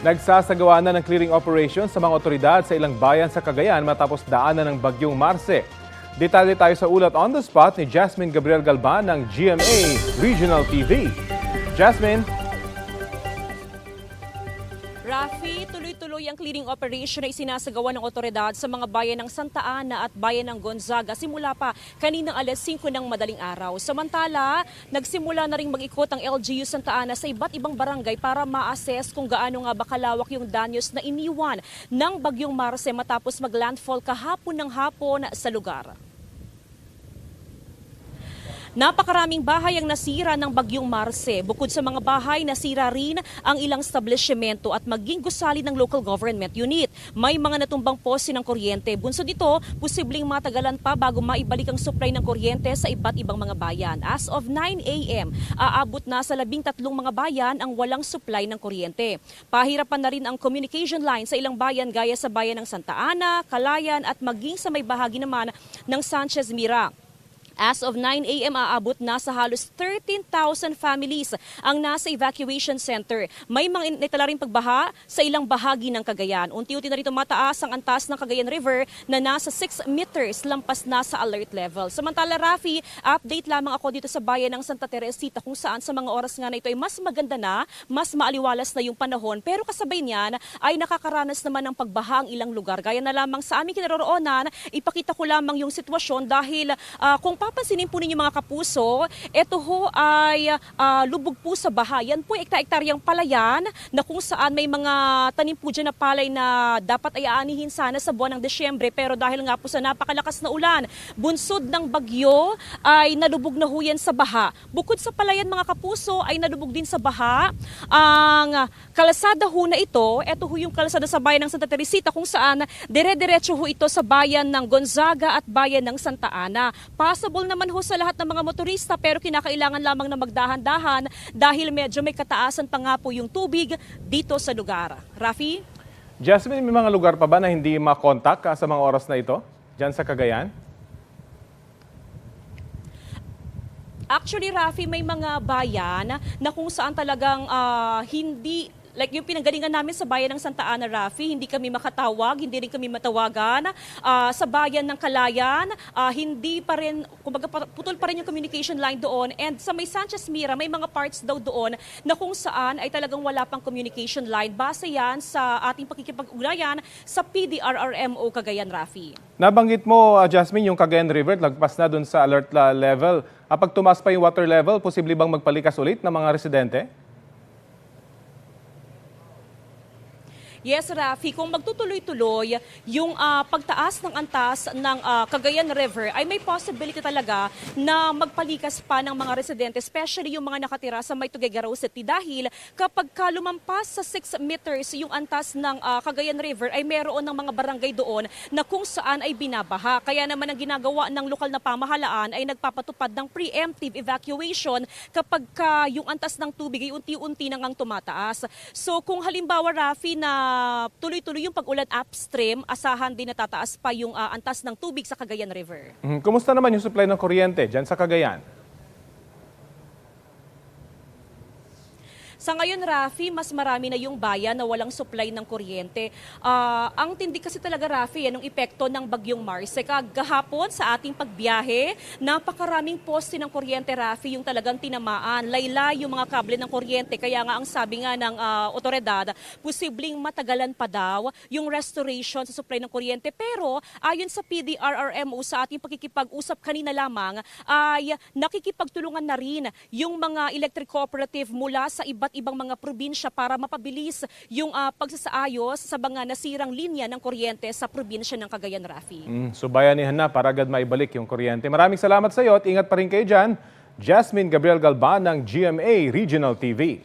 Nagsasagawa na ng clearing operation sa mga otoridad sa ilang bayan sa Cagayan matapos daanan ng bagyong Marce. Detalye tayo sa ulat on the spot ni Jasmine Gabriel Galban ng GMA Regional TV. Jasmine. Rafi, tuloy-tuloy ang clearing operation na isinasagawa ng otoridad sa mga bayan ng Santa Ana at bayan ng Gonzaga simula pa kaninang alas 5 ng madaling araw. Samantala, nagsimula na ring mag-ikot ang LGU Santa Ana sa iba't ibang barangay para ma-assess kung gaano nga ba kalawak yung danyos na iniwan ng bagyong Marce matapos mag-landfall kahapon ng hapon sa lugar. Napakaraming bahay ang nasira ng bagyong Marce. Bukod sa mga bahay, nasira rin ang ilang establishmento at maging gusali ng local government unit. May mga natumbang poste ng kuryente. Bunsod nito, posibleng matagalan pa bago maibalik ang supply ng kuryente sa iba't ibang mga bayan. As of 9 a.m., aabot na sa 13 mga bayan ang walang supply ng kuryente. Pahirapan na rin ang communication line sa ilang bayan gaya sa bayan ng Santa Ana, Calayan at maging sa may bahagi naman ng Sanchez Mira. As of 9 a.m. aabot na sa halos 13,000 families ang nasa evacuation center. May mga naitala rin pagbaha sa ilang bahagi ng Cagayan. Unti-unti na rito mataas ang antas ng Cagayan River na nasa 6 meters lampas na sa alert level. Samantala, Rafi, update lamang ako dito sa bayan ng Santa Teresita kung saan sa mga oras nga na ito ay mas maganda na, mas maaliwalas na yung panahon. Pero kasabay niyan ay nakakaranas naman ng pagbaha ang ilang lugar. Gaya na lamang sa aming kinaroroonan, ipakita ko lamang yung sitwasyon dahil kung papansinin po ninyo mga kapuso, ito ho ay lubog po sa baha. Yan po ekta-ektaryang palayan na kung saan may mga tanim po dyan na palay na dapat ay aanihin sana sa buwan ng Desyembre. Pero dahil nga po sa napakalakas na ulan, bunsod ng bagyo ay nalubog na ho yan sa baha. Bukod sa palayan mga kapuso ay nalubog din sa baha ang kalasada ho na ito. Ito ho yung kalasada sa bayan ng Santa Teresita kung saan dire-diretso ho ito sa bayan ng Gonzaga at bayan ng Santa Ana. Possible naman ho sa lahat ng mga motorista pero kinakailangan lamang na magdahan-dahan dahil medyo may kataasan pa nga po yung tubig dito sa lugar. Rafi? Jasmine, may mga lugar pa ba na hindi makontak sa mga oras na ito dyan sa Cagayan? Actually, Rafi, may mga bayan na kung saan talagang hindi. Like yung pinanggalingan namin sa bayan ng Santa Ana, Rafi, hindi kami makatawag, hindi rin kami matawagan. Sa bayan ng Calayan, hindi pa rin, kumbaga putol pa rin yung communication line doon. And sa may Sanchez Mira, may mga parts daw doon na kung saan ay talagang wala pang communication line. Base yan sa ating pakikipag-ugnayan sa PDRRMO Cagayan, Rafi. Nabanggit mo, Jasmine, yung Cagayan River, lagpas na dun sa alert level. Kapag tumaas pa yung water level, posible bang magpalikas ulit ng mga residente? Yes, Rafi, kung magtutuloy-tuloy yung pagtaas ng antas ng Cagayan River ay may possibility talaga na magpalikas pa ng mga residente, especially yung mga nakatira sa may Tuguegarao City dahil kapag lumampas sa 6 meters yung antas ng Cagayan River ay meron ng mga barangay doon na kung saan ay binabaha. Kaya naman ang ginagawa ng lokal na pamahalaan ay nagpapatupad ng preemptive evacuation kapag yung antas ng tubig ay unti-unti nang tumataas. So kung halimbawa, Rafi, na tuloy-tuloy yung pag-ulan upstream, asahan din na tataas pa yung antas ng tubig sa Cagayan River. Kumusta naman yung supply ng kuryente dyan sa Cagayan? Sa ngayon, Rafi, mas marami na yung bayan na walang supply ng kuryente. Ang tindi kasi talaga, Rafi, yung epekto ng bagyong Marce. Kagahapon sa ating pagbiyahe, napakaraming poste ng kuryente, Rafi, yung talagang tinamaan. Layla yung mga kable ng kuryente. Kaya nga ang sabi nga ng otoridad, posibleng matagalan pa daw yung restoration sa supply ng kuryente. Pero ayon sa PDRRMO, sa ating pakikipag-usap kanina lamang, ay nakikipagtulungan na rin yung mga electric cooperative mula sa iba't ibang mga probinsya para mapabilis yung pagsasaayos sa mga nasirang linya ng kuryente sa probinsya ng Cagayan, Rafi. So bayanihan na para agad maibalik yung kuryente. Maraming salamat sa iyo at ingat pa rin kayo dyan. Jasmine Gabriel Galban ng GMA Regional TV.